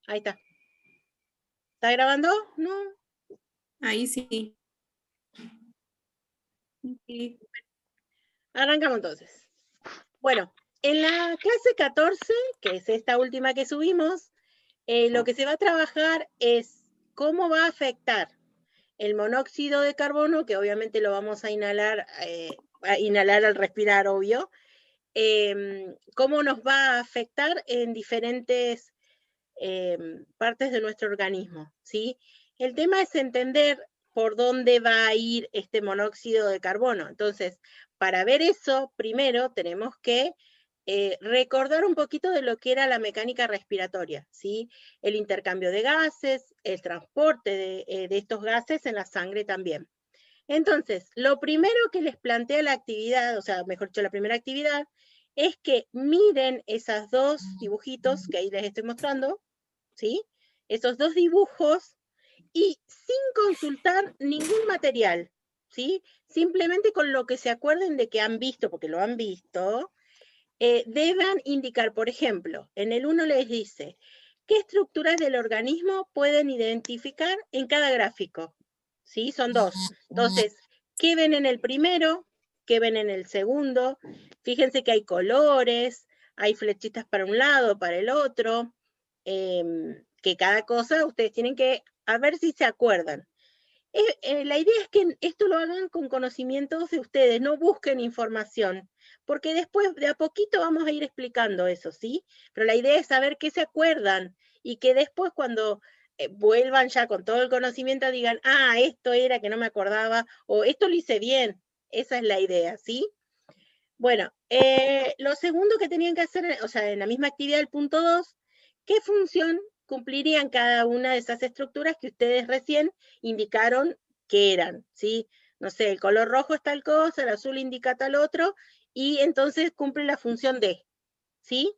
Ahí está. ¿Está grabando? No. Ahí sí. Y arrancamos entonces. Bueno, en la clase 14, que es esta última que subimos, lo que se va a trabajar es cómo va a afectar el monóxido de carbono, que obviamente lo vamos a inhalar al respirar, obvio, cómo nos va a afectar en diferentes partes de nuestro organismo, ¿sí? El tema es entender por dónde va a ir este monóxido de carbono. Entonces, para ver eso, primero tenemos que recordar un poquito de lo que era la mecánica respiratoria, ¿sí? El intercambio de gases, el transporte de estos gases en la sangre también. Entonces, lo primero que les plantea la actividad, o sea, mejor dicho, la primera actividad, es que miren esos dos dibujitos que ahí les estoy mostrando, ¿sí? Esos dos dibujos y sin consultar ningún material, ¿sí? Simplemente con lo que se acuerden de que han visto, porque lo han visto, deban indicar, por ejemplo, en el 1 les dice, ¿qué estructuras del organismo pueden identificar en cada gráfico? ¿Sí? Son dos. Entonces, ¿qué ven en el primero? ¿Qué ven en el segundo? Fíjense que hay colores, hay flechitas para un lado, para el otro, que cada cosa ustedes tienen que, a ver si se acuerdan. La idea es que esto lo hagan con conocimientos de ustedes, no busquen información, porque después de a poquito vamos a ir explicando eso, ¿sí? Pero la idea es saber qué se acuerdan y que después cuando vuelvan ya con todo el conocimiento digan, ah, esto era que no me acordaba, o esto lo hice bien. Esa es la idea, ¿sí? Bueno, lo segundo que tenían que hacer, o sea, en la misma actividad del punto 2, ¿qué función cumplirían cada una de esas estructuras que ustedes recién indicaron que eran? ¿Sí? No sé, el color rojo es tal cosa, el azul indica tal otro, y entonces cumple la función de, ¿sí?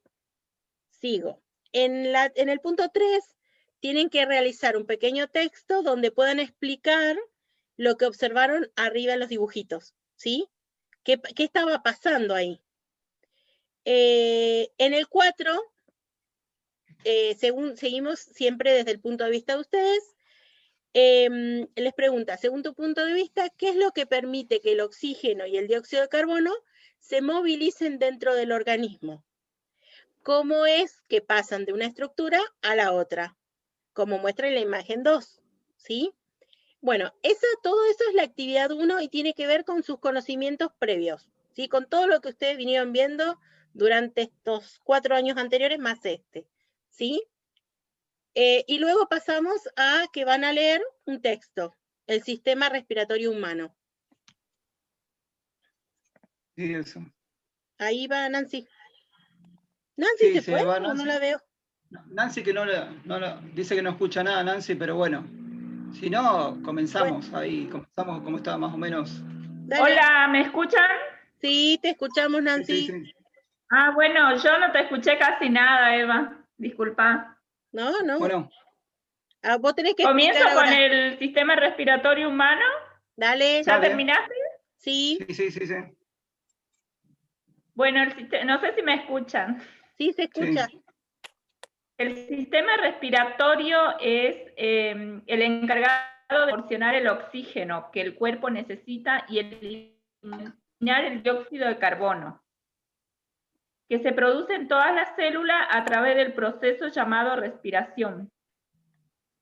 Sigo. En el punto 3, tienen que realizar un pequeño texto donde puedan explicar lo que observaron arriba en los dibujitos, ¿sí? ¿Qué estaba pasando ahí? En el 4, seguimos siempre desde el punto de vista de ustedes, les pregunta, según tu punto de vista, ¿qué es lo que permite que el oxígeno y el dióxido de carbono se movilicen dentro del organismo? ¿Cómo es que pasan de una estructura a la otra? Como muestra en la imagen 2, ¿sí? Bueno, todo eso es la actividad 1 y tiene que ver con sus conocimientos previos, ¿sí? Con todo lo que ustedes vinieron viendo durante estos 4 años anteriores más este, ¿sí? Y luego pasamos a que van a leer un texto, el sistema respiratorio humano. Sí, eso. Ahí va Nancy. ¿Nancy se fue o no la veo? Nancy que dice que no escucha nada, Nancy, pero bueno. Si no, comenzamos ahí, comenzamos como estaba más o menos. Dale. Hola, ¿me escuchan? Sí, te escuchamos, Nancy. Sí. Ah, bueno, yo no te escuché casi nada, Eva. Disculpa. No. Bueno. Vos tenés que ¿Comienzo explicar ahora con el sistema respiratorio humano? Dale. ¿Ya terminaste? Sí. Sí. Bueno, no sé si me escuchan. Sí, se escucha. Sí. El sistema respiratorio es el encargado de proporcionar el oxígeno que el cuerpo necesita y eliminar el dióxido de carbono, que se produce en todas las células a través del proceso llamado respiración.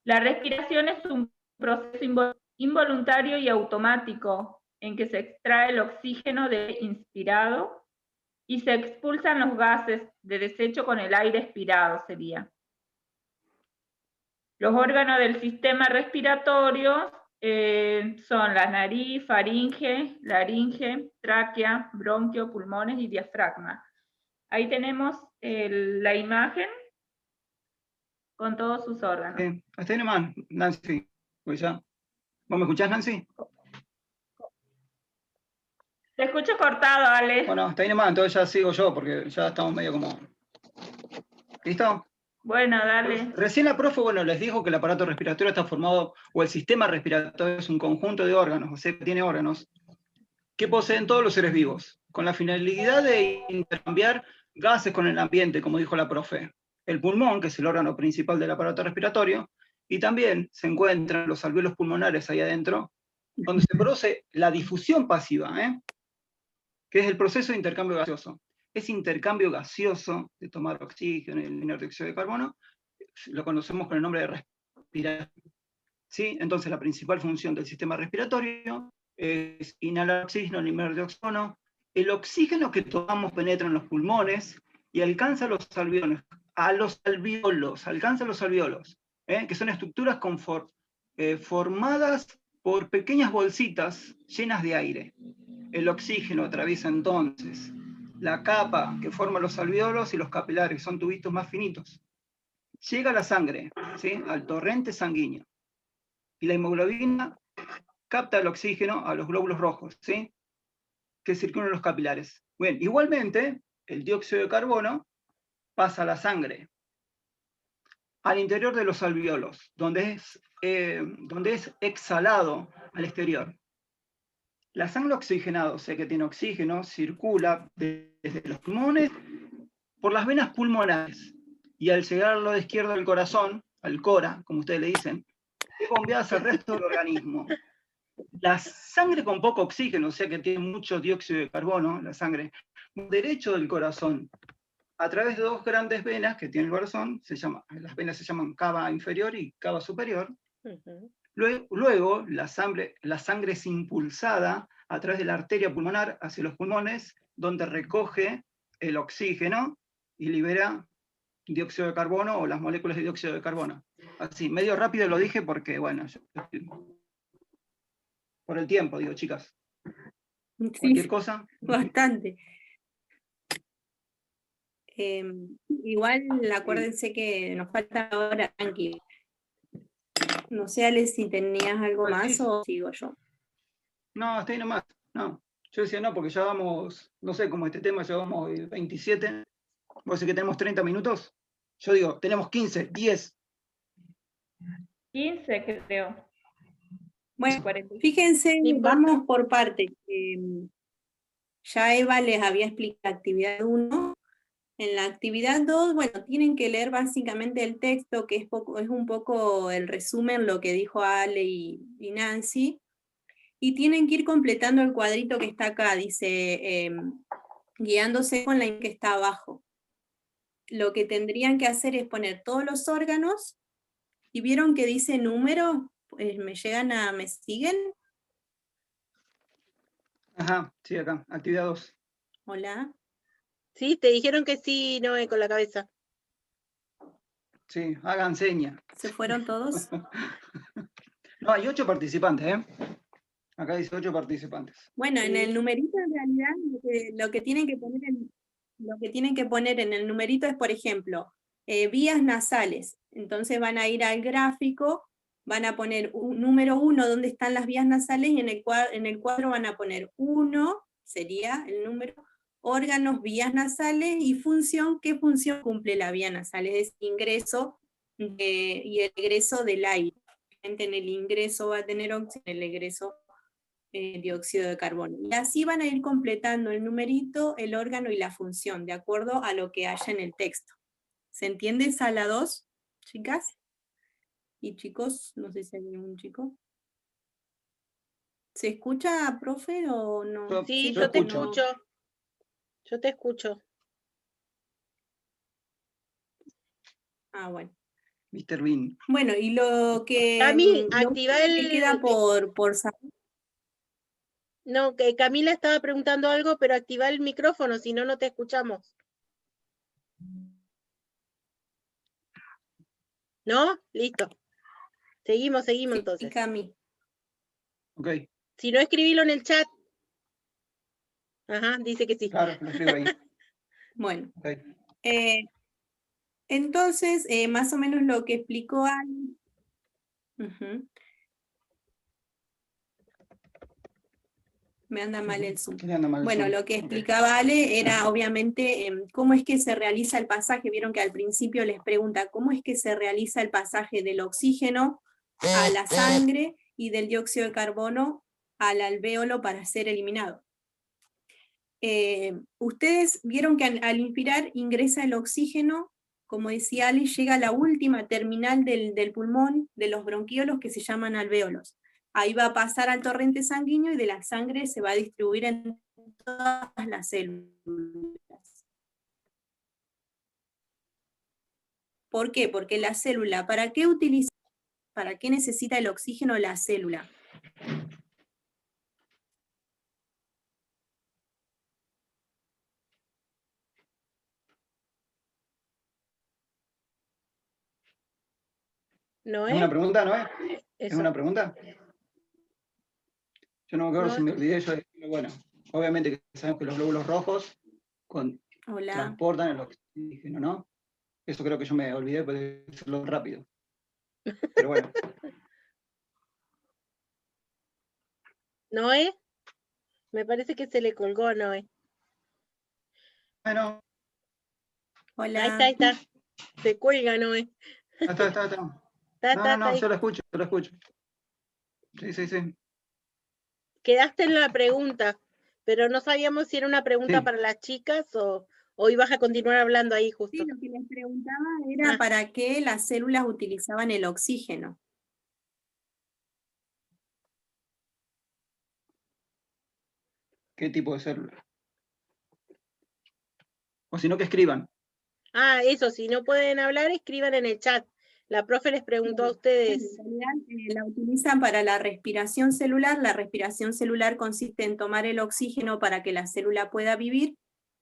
La respiración es un proceso involuntario y automático en que se extrae el oxígeno inspirado y se expulsan los gases de desecho con el aire expirado, sería. Los órganos del sistema respiratorio son la nariz, faringe, laringe, tráquea, bronquio, pulmones y diafragma. Ahí tenemos la imagen con todos sus órganos. Sí. Hasta ahí nomás, Nancy. Pues ya. ¿Vos me escuchás, Nancy? Te escucho cortado, Ale. Bueno, hasta ahí nomás, entonces ya sigo yo, porque ya estamos medio como... ¿Listo? Bueno, dale. Recién la profe, les dijo que el aparato respiratorio está formado, o el sistema respiratorio es un conjunto de órganos, o sea, que tiene órganos que poseen todos los seres vivos, con la finalidad de intercambiar gases con el ambiente, como dijo la profe. el pulmón, que es el órgano principal del aparato respiratorio, y también se encuentran los alvéolos pulmonares ahí adentro, donde se produce la difusión pasiva, que es el proceso de intercambio gaseoso. Ese intercambio gaseoso de tomar oxígeno y eliminar dióxido de carbono, lo conocemos con el nombre de respiración. ¿Sí? Entonces la principal función del sistema respiratorio es inhalar oxígeno, eliminar dióxido. El oxígeno que tomamos penetra en los pulmones y alcanza los alveolos, que son estructuras formadas por pequeñas bolsitas llenas de aire. El oxígeno atraviesa entonces la capa que forma los alveolos y los capilares, son tubitos más finitos. Llega a la sangre, ¿sí? Al torrente sanguíneo. Y la hemoglobina capta el oxígeno a los glóbulos rojos, ¿sí? Que circulan en los capilares. Bien, igualmente, el dióxido de carbono pasa a la sangre, al interior de los alveolos, donde es exhalado al exterior. La sangre oxigenada, o sea que tiene oxígeno, circula desde los pulmones por las venas pulmonares, y al llegar al lado izquierdo del corazón, al cora, como ustedes le dicen, es bombeada hacia el resto del organismo. La sangre con poco oxígeno, o sea que tiene mucho dióxido de carbono, la sangre derecho del corazón, a través de dos grandes venas que tiene el corazón, las venas se llaman cava inferior y cava superior. Luego la sangre es impulsada a través de la arteria pulmonar hacia los pulmones, donde recoge el oxígeno y libera dióxido de carbono o las moléculas de dióxido de carbono. Así, medio rápido lo dije porque, bueno, por el tiempo, digo, chicas. ¿Cualquier cosa? Bastante. Igual acuérdense que nos falta ahora Anki. No sé, Ale, si tenías algo más o sigo yo. No, hasta ahí nomás. No. Yo decía no, porque ya vamos, no sé, como este tema llevamos 27. ¿Vos decís que tenemos 30 minutos? Yo digo, tenemos 15, 10. 15, creo. Bueno, fíjense, vamos por partes. Ya Eva les había explicado la actividad 1. En la actividad 2, bueno, tienen que leer básicamente el texto, que es un poco el resumen, lo que dijo Ale y Nancy, y tienen que ir completando el cuadrito que está acá, dice, guiándose con la que está abajo. Lo que tendrían que hacer es poner todos los órganos, y vieron que dice número, ¿me siguen? Ajá, sí, acá, actividad 2. Hola. Sí, te dijeron que sí, Noé, con la cabeza. Sí, hagan seña. ¿Se fueron todos? No, hay 8 participantes, ¿eh? Acá dice 8 participantes. Bueno, en el numerito en realidad lo que tienen que poner en el numerito es, por ejemplo, vías nasales. Entonces van a ir al gráfico, van a poner un número 1 donde están las vías nasales, y en el cuadro van a poner 1, sería el número, órganos, vías nasales, y función, ¿qué función cumple la vía nasal? Es ingreso y el egreso del aire. En el ingreso va a tener oxígeno, en el egreso dióxido de carbono. Y así van a ir completando el numerito, el órgano y la función, de acuerdo a lo que haya en el texto. ¿Se entiende sala 2, chicas? Y chicos, no sé si hay algún chico. ¿Se escucha, profe, o no? Sí, yo te escucho. Yo te escucho. Ah, bueno. Mr. Bean. Bueno, y lo que, Cami, activa que queda por saber. No, que Camila estaba preguntando algo, pero activa el micrófono, si no, no te escuchamos. ¿No? Listo. Seguimos Sí, entonces. Cami. Ok. Si no, escribilo en el chat. Ajá, dice que sí. Claro, lo escribo ahí. Bueno. Okay. Entonces, más o menos lo que explicó Ale. Me anda mal el Zoom. Bueno, lo que explicaba Ale era obviamente cómo es que se realiza el pasaje. Vieron que al principio les pregunta cómo es que se realiza el pasaje del oxígeno a la sangre y del dióxido de carbono al alvéolo para ser eliminado. Ustedes vieron que al inspirar ingresa el oxígeno como decía Ali, llega a la última terminal del pulmón, de los bronquiolos, que se llaman alvéolos. Ahí va a pasar al torrente sanguíneo y de la sangre se va a distribuir en todas las células. ¿Por qué? Porque la célula, ¿para qué necesita el oxígeno la célula? ¿No ¿Es una pregunta, no es? ¿Es Eso. una pregunta? Yo no me acuerdo No. si me olvidé yo de decirlo. Bueno, obviamente que sabemos que los glóbulos rojos Hola. transportan el oxígeno, ¿no? Eso creo que yo me olvidé, pero decirlo rápido. Pero bueno. ¿Noé? Me parece que se le colgó a Noé. Bueno, Hola. Ahí está. Se cuelga Noé. está. No, Ahí. yo lo escucho. Sí. Quedaste en la pregunta, pero no sabíamos si era una pregunta Sí. para las chicas o ibas a continuar hablando ahí justo. Sí, lo que les preguntaba era para qué las células utilizaban el oxígeno. ¿Qué tipo de célula? O si no, que escriban. Eso, si no pueden hablar, escriban en el chat. La profe les preguntó a ustedes. En realidad la utilizan para la respiración celular. La respiración celular consiste en tomar el oxígeno para que la célula pueda vivir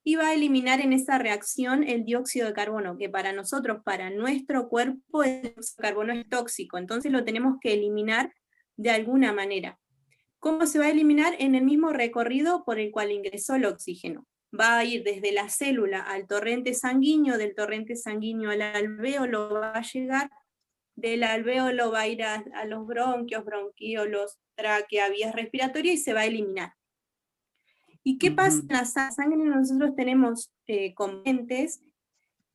y va a eliminar en esa reacción el dióxido de carbono, que para nosotros, para nuestro cuerpo, el dióxido de carbono es tóxico, entonces lo tenemos que eliminar de alguna manera. ¿Cómo se va a eliminar? En el mismo recorrido por el cual ingresó el oxígeno. Va a ir desde la célula al torrente sanguíneo, del torrente sanguíneo al alvéolo, va a llegar, del alvéolo va a ir a los bronquios, bronquíolos, tráquea, vías respiratorias y se va a eliminar. ¿Y qué pasa en la sangre? Nosotros tenemos componentes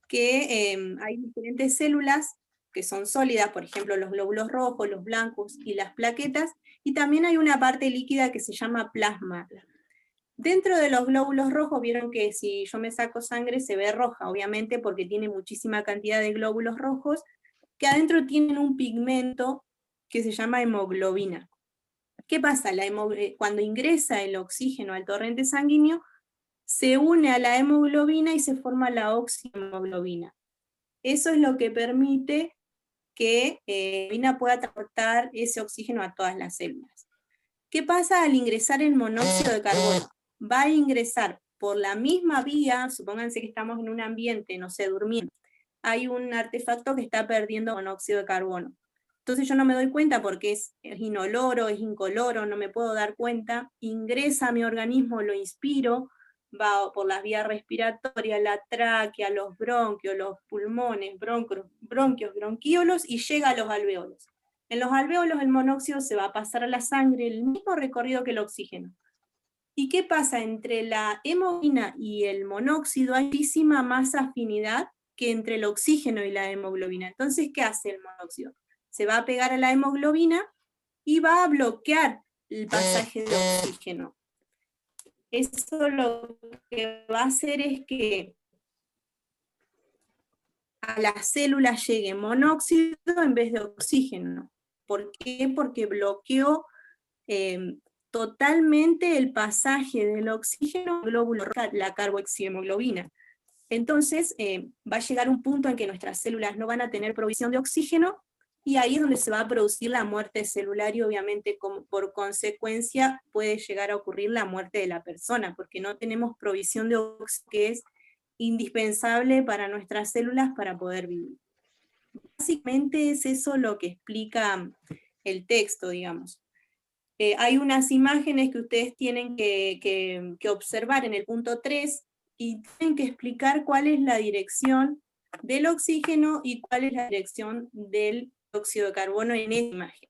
que hay diferentes células que son sólidas, por ejemplo los glóbulos rojos, los blancos y las plaquetas, y también hay una parte líquida que se llama plasma. Dentro de los glóbulos rojos, vieron que si yo me saco sangre se ve roja, obviamente porque tiene muchísima cantidad de glóbulos rojos, que adentro tienen un pigmento que se llama hemoglobina. ¿Qué pasa? Cuando ingresa el oxígeno al torrente sanguíneo, se une a la hemoglobina y se forma la oxihemoglobina. Eso es lo que permite que la hemoglobina pueda transportar ese oxígeno a todas las células. ¿Qué pasa al ingresar el monóxido de carbono? Va a ingresar por la misma vía, supónganse que estamos en un ambiente, no sé, durmiendo. Hay un artefacto que está perdiendo monóxido de carbono. Entonces yo no me doy cuenta porque es inoloro, es incoloro, no me puedo dar cuenta. Ingresa a mi organismo, lo inspiro, va por las vías respiratorias, la tráquea, los bronquios, los pulmones, bronquios, bronquíolos y llega a los alvéolos. En los alvéolos el monóxido se va a pasar a la sangre, el mismo recorrido que el oxígeno. ¿Y qué pasa? Entre la hemoglobina y el monóxido hay muchísima más afinidad que entre el oxígeno y la hemoglobina. Entonces, ¿qué hace el monóxido? Se va a pegar a la hemoglobina y va a bloquear el pasaje del oxígeno. Eso lo que va a hacer es que a la célula llegue monóxido en vez de oxígeno. ¿Por qué? Porque bloqueó totalmente el pasaje del oxígeno al glóbulo rojo, la carboxihemoglobina. Entonces va a llegar un punto en que nuestras células no van a tener provisión de oxígeno, y ahí es donde se va a producir la muerte celular, y obviamente por consecuencia puede llegar a ocurrir la muerte de la persona, porque no tenemos provisión de oxígeno, que es indispensable para nuestras células para poder vivir. Básicamente es eso lo que explica el texto, digamos. Hay unas imágenes que ustedes tienen que observar en el punto 3, y tienen que explicar cuál es la dirección del oxígeno y cuál es la dirección del dióxido de carbono en esta imagen.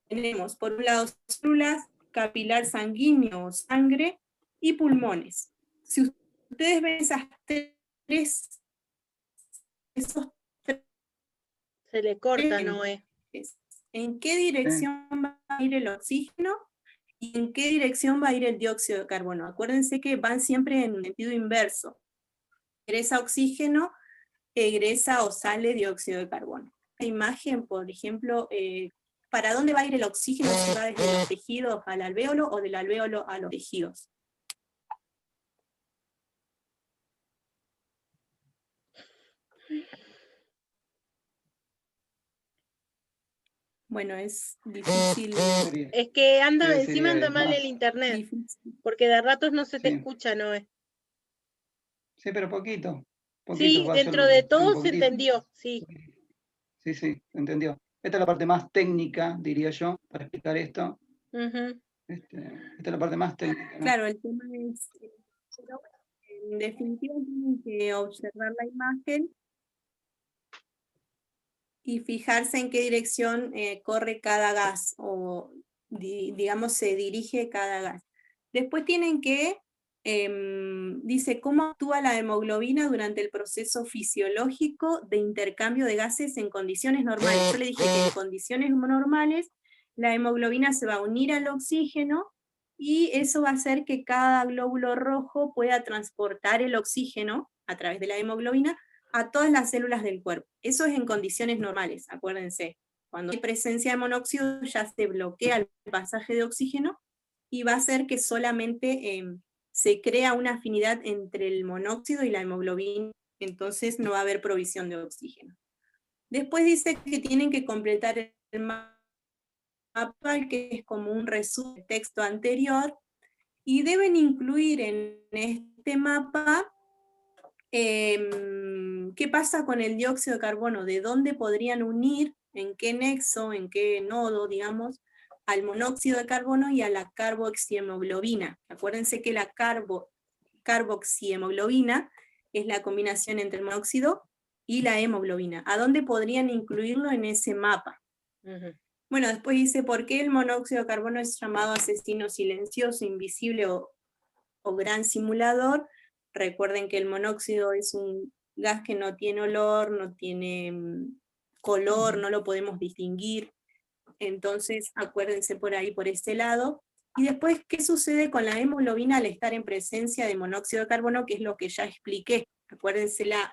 Tenemos por un lado células, capilar sanguíneo, sangre y pulmones. Si ustedes ven esos tres, se le corta, Noé. ¿En qué dirección va a ir el oxígeno y en qué dirección va a ir el dióxido de carbono? Acuérdense que van siempre en sentido inverso. Ingresa oxígeno, egresa o sale dióxido de carbono. La imagen, por ejemplo, ¿para dónde va a ir el oxígeno? Si va desde los tejidos al alvéolo o del alvéolo a los tejidos. Bueno, es difícil. Es que anda, Sí, encima sería, anda es mal más. el internet, Difícil. porque de ratos no se te Sí. escucha, Noé. Sí, pero poquito. Sí, Va a dentro ser de un todo se poquitito. entendió, sí. Sí, sí, entendió. Esta es la parte más técnica, diría yo, para explicar esto. Ujú. Esta es la parte más técnica, ¿no? Claro, el tema es, pero en definitiva tienen que observar la imagen y fijarse en qué dirección corre cada gas, o digamos se dirige cada gas. Después tienen que, dice, ¿cómo actúa la hemoglobina durante el proceso fisiológico de intercambio de gases en condiciones normales? Yo le dije que en condiciones normales la hemoglobina se va a unir al oxígeno y eso va a hacer que cada glóbulo rojo pueda transportar el oxígeno a través de la hemoglobina a todas las células del cuerpo. Eso es en condiciones normales, acuérdense. Cuando hay presencia de monóxido ya se bloquea el pasaje de oxígeno y va a hacer que solamente se crea una afinidad entre el monóxido y la hemoglobina, entonces no va a haber provisión de oxígeno. Después dice que tienen que completar el mapa, que es como un resumen del texto anterior, y deben incluir en este mapa ¿qué pasa con el dióxido de carbono? ¿De dónde podrían unir, en qué nexo, en qué nodo, digamos, al monóxido de carbono y a la carboxihemoglobina? Acuérdense que la carboxihemoglobina es la combinación entre el monóxido y la hemoglobina. ¿A dónde podrían incluirlo en ese mapa? Ujú. Bueno, después dice, ¿por qué el monóxido de carbono es llamado asesino silencioso, invisible o gran simulador? Recuerden que el monóxido es un gas que no tiene olor, no tiene color, no lo podemos distinguir. Entonces, acuérdense por ahí, por este lado. Y después, ¿qué sucede con la hemoglobina al estar en presencia de monóxido de carbono? Que es lo que ya expliqué. Acuérdense la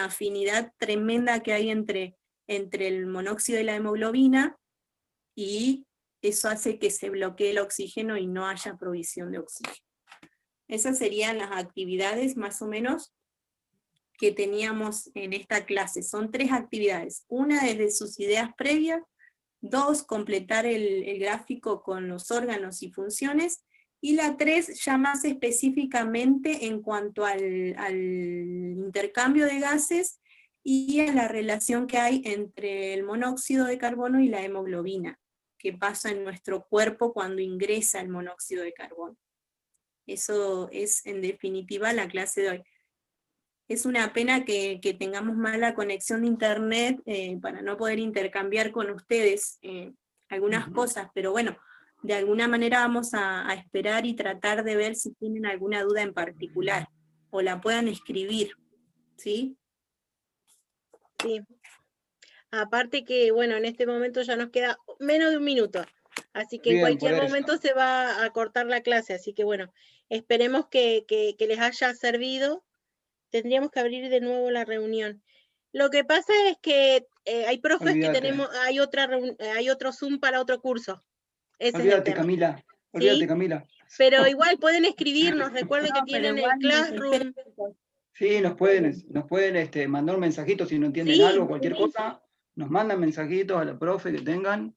afinidad tremenda que hay entre el monóxido y la hemoglobina, y eso hace que se bloquee el oxígeno y no haya provisión de oxígeno. Esas serían las actividades más o menos que teníamos en esta clase. Son 3 actividades. Una desde sus ideas previas, 2 completar el gráfico con los órganos y funciones, y la 3 ya más específicamente en cuanto al intercambio de gases y a la relación que hay entre el monóxido de carbono y la hemoglobina, que pasa en nuestro cuerpo cuando ingresa el monóxido de carbono. Eso es en definitiva la clase de hoy. Es una pena que tengamos mala conexión de internet para no poder intercambiar con ustedes algunas cosas, pero bueno, de alguna manera vamos a esperar y tratar de ver si tienen alguna duda en particular, o la puedan escribir, ¿sí? Sí. Aparte que, bueno, en este momento ya nos queda menos de un minuto, así que en Bien, por cualquier eso. momento se va a cortar la clase, así que bueno, esperemos que les haya servido. Tendríamos que abrir de nuevo la reunión. Lo que pasa es que hay profes que Olvídate. tenemos, hay otro Zoom para otro curso. Ese es el Olvídate, tema. Camila. Olvídate, ¿Sí? Camila. Pero igual pueden escribirnos, recuerden que No, pero tienen el igual, Classroom. Sí, nos pueden mandar un mensajito si no entienden Sí, algo, cualquier sí. cosa. Nos mandan mensajitos a la profe que tengan.